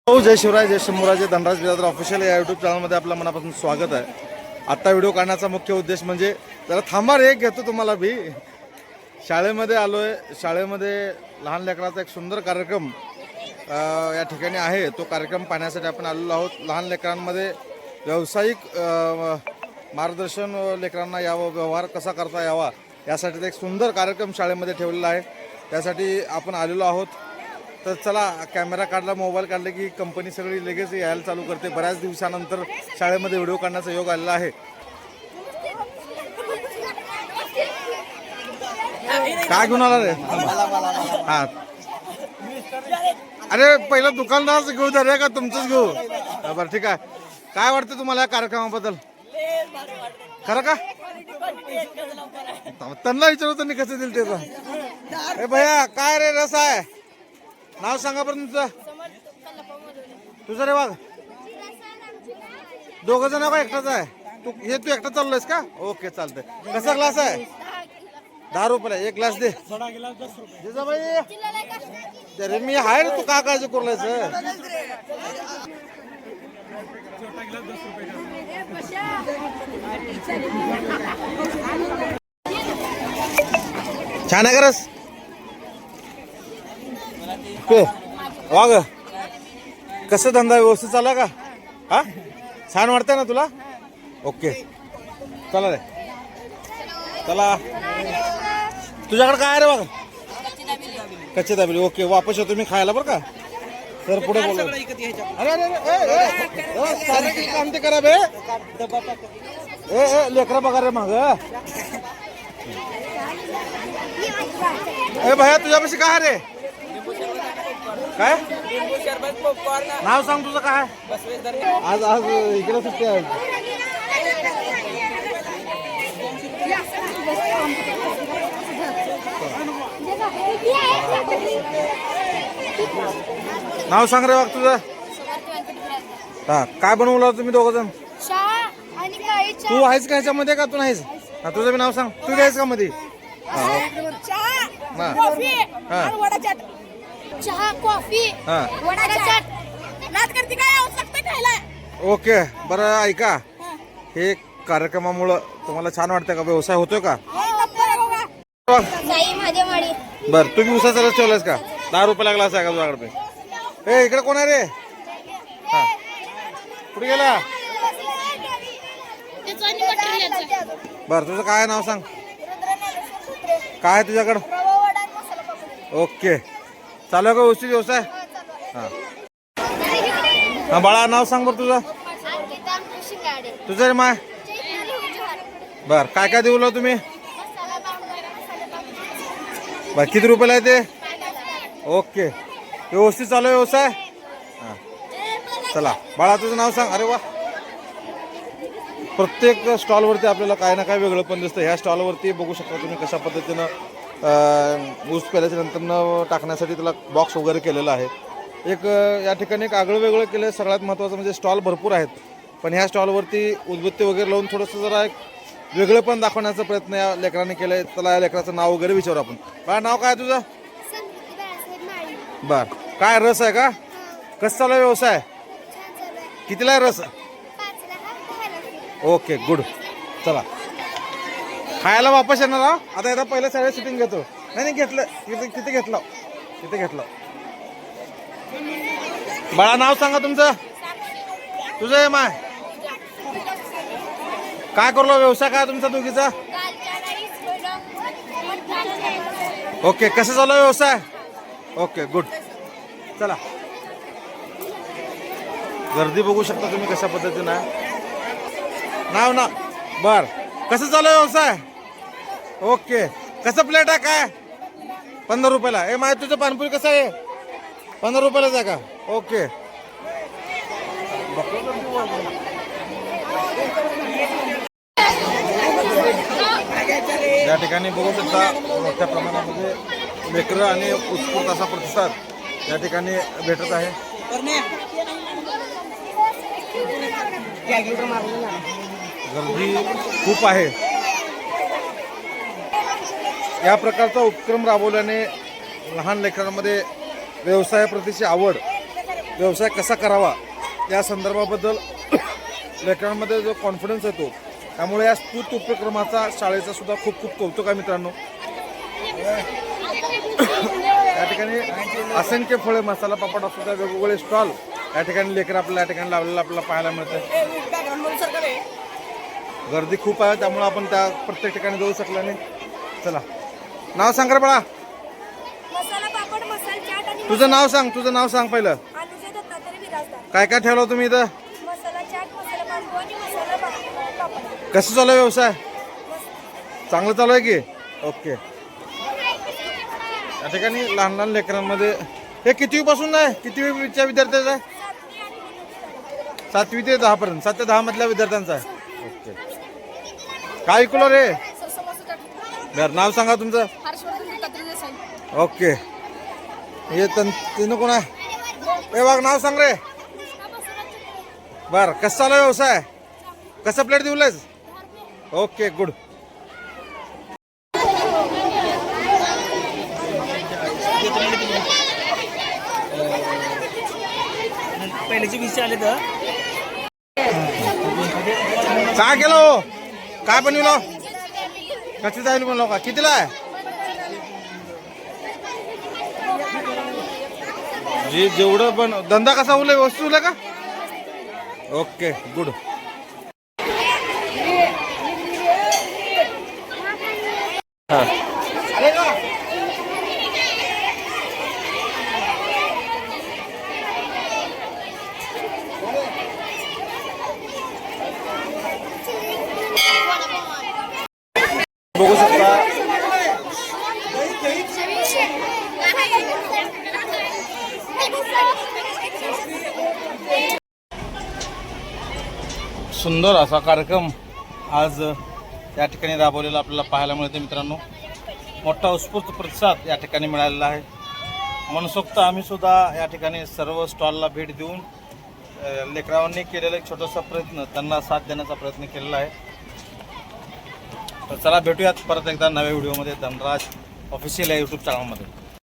हो, जय शिवराय, जय शंभूराजे. धनराज बिरादर ऑफिशियल या यूट्यूब चॅनलमध्ये आपलं मनापासून स्वागत आहे. आत्ता व्हिडिओ काढण्याचा मुख्य उद्देश म्हणजे जरा थांबा रे, घेतो तुम्हाला बी. शाळेमध्ये आलो आहे. शाळेमध्ये लहान लेकराचा एक सुंदर कार्यक्रम या ठिकाणी आहे. तो कार्यक्रम पाहण्यासाठी आपण आलेलो आहोत. लहान लेकरांमध्ये व्यावसायिक मार्गदर्शन लेकरांना यावं, व्यवहार कसा करता यावा यासाठी एक सुंदर कार्यक्रम शाळेमध्ये ठेवलेला आहे. त्यासाठी आपण आलेलो आहोत. तर चला, कॅमेरा काढला, मोबाईल काढले की कंपनी सगळी लगेच यायला चालू करते. बऱ्याच दिवसानंतर शाळेमध्ये व्हिडिओ काढण्याचा योग आलेला आहे. काय घेऊन आला रे? हा, अरे पहिलं दुकानदारच घेऊ द्या रे, का तुमचंच घेऊ? बरं ठीक आहे. काय वाटतं तुम्हाला या कार्यक्रमाबद्दल? खरं का? त्यांना विचारू त्यांनी कसं दिल त्याचं. ए भैया, काय रे रस आहे? नाव सांगा बरं तुमचं. तुझं रे? वाघ, दोघं जण का एकटाच आहे? तू एकटा चाललोयस का? ओके, चालतंय. कसा ग्लास आहे? 10 रुपयाला एक ग्लास दे. बाई अरे मी आहे रे, तू का काळजी करूलायस? छान आहे का रस? वाघ, कसं धंदा व्यवस्थित चालला का? हा, छान वाटतंय ना तुला? ओके, चला रे, चला. तुझ्याकडे काय रे बघ? कच्ची दाबेली. ओके, वापस येतो मी खायला बरं का. सर पुढे बोला. अरे अरे काम ते करा बे. लेकरा बघा रे माग. ए भैया, तुझ्यापाशी काय रे? काय नाव सांग तुझं? काय आज आज इकडे सुट्टी आहे. नाव सांग रे बघ तुझं. हा, काय बनवलं तुम्ही दोघं जण? तू आहेस का ह्याच्यामध्ये का तू नाहीस? हा, तुझं बी नाव सांग. तू घ्यायस का मध्ये? चहा, कॉफी, ओके, बरं ऐका, हे कार्यक्रमामुळं तुम्हाला छान वाटतं का? व्यवसाय होतोय का? बर, तुम्ही उसाचा रस ठेवलायस का? 10 रुपये लागला आहे का तुझ्याकडे? ए, इकडे कोण आहे रे? हा, कुठे गेला? बर, तुझं काय नाव सांग? काय आहे तुझ्याकडं? ओके, चालू आहे का व्यवस्थित व्यवसाय? हा हा, बाळा नाव सांग बरं तुझं. तुझं रे माय? बर, काय काय देऊ तुम्ही? बर, किती रुपयाला आहे ते? ओके, व्यवस्थित चालू आहे व्यवसाय? हा, चला बाळा तुझं नाव सांग. अरे वा, प्रत्येक स्टॉलवरती आपल्याला काय ना काय वेगळं पण दिसतं. ह्या स्टॉलवरती बघू शकता तुम्ही कशा पद्धतीनं ऊस पेल्याच्या नंतर टाकण्यासाठी त्याला बॉक्स वगैरे केलेला आहे. एक या ठिकाणी एक आगळं वेगळं केलं आहे. सगळ्यात महत्त्वाचं म्हणजे स्टॉल भरपूर आहेत, पण ह्या स्टॉलवरती उदबत्ती वगैरे लावून थोडंसं जरा एक वेगळं पण दाखवण्याचा प्रयत्न या लेकरांनी केलं आहे. त्याला या लेकराचं नाव वगैरे विचारू आपण. काय नाव काय तुझं? बर, काय रस आहे का? कसं चालू आहे व्यवसाय? कितीला आहे रस? Okay, good. चला, खायला वापस येणार हा. आता एकदा पहिल्या शाळेत सिटिंग घेतो. नाही घेतलं, तिथे घेतलं, तिथे घेतलं. बाळा नाव सांगा तुमचं. तुझं आहे माय? काय करलो व्यवसाय काय तुमचा दोघीचा? ओके, कसं चालू व्यवसाय? Okay, good. चला, गर्दी बघू शकता तुम्ही कशा पद्धतीनं. नाव ना, बर, कसं चालू व्यवसाय? ओके, कसं प्लेट आहे काय? 15 रुपयाला. ए माय, तुझं पानपुरी कसं आहे? 15 रुपयालाच आहे का? ओके, या ठिकाणी बघू शकता मोठ्या प्रमाणामध्ये लेकरं आणि उत्स्फूर्त असा प्रतिसाद या ठिकाणी भेटत आहे. गर्दी खूप आहे. या प्रकारचा उपक्रम राबवल्याने लहान लेकरांमध्ये व्यवसायाप्रतीची आवड व्यवसाय कसा करावा या संदर्भाबद्दल लेकरांमध्ये जो कॉन्फिडन्स येतो, त्यामुळे या स्तुत उपक्रमाचा शाळेचा सुद्धा खूप खूप कौतुक आहे मित्रांनो. या ठिकाणी असंख्य फळे, मसाला पापड असू द्या, वेगवेगळे स्टॉल या ठिकाणी लेकर आपल्याला या ठिकाणी लावलेलं आपल्याला पाहायला मिळतं. गर्दी खूप आहे, त्यामुळे आपण त्या प्रत्येक ठिकाणी जाऊ शकलो नाही. चला, नाव सांग रे बाळा. तुझं नाव सांग, तुझं नाव सांग पहिलं. काय काय ठेवलं तुम्ही इथं? कसं चालू आहे व्यवसाय? चांगलं चालू आहे की? ओके. या ठिकाणी लहान लहान लेकरांमध्ये हे कितवीपासून आहे? कितवीच्या विद्यार्थ्याचं आहे? 7वी ते 10 पर्यंत, 7 ते 10 मधल्या विद्यार्थ्यांचा आहे. ओके. काय ऐकलं रे? बरं, नाव सांगा तुमचं. ओके. हे तिनं कोण आहे? ए बघ, नाव सांग रे. बर, कसं चालू आहे व्यवसाय? कसं प्लेट देऊलच? Okay, good. पहिल्याचे 20 आले तर काय केलं हो? काय बनवलं? कशी जाईल म्हणलो का? कितीला आहे? जी जेवढं पण धंदा कसा उलय, वस्तू उलय का? Okay, good. बघू शकता सुंदर असा कार्यक्रम आज या ठिकाणी राबवलेला आपल्याला पाहायला मिळते मित्रांनो. मोठा उत्स्फूर्त प्रतिसाद या ठिकाणी मिळालेला आहे. मनसोक्त आम्ही सुद्धा या ठिकाणी सर्व स्टॉलला भेट देऊन लेकरांनी केलेला एक छोटासा प्रयत्न, त्यांना साथ देण्याचा प्रयत्न केलेला आहे. तर चला भेटूयात परत एकदा नव्या व्हिडिओमध्ये धनराज ऑफिशियल या यूट्यूब चॅनलमध्ये.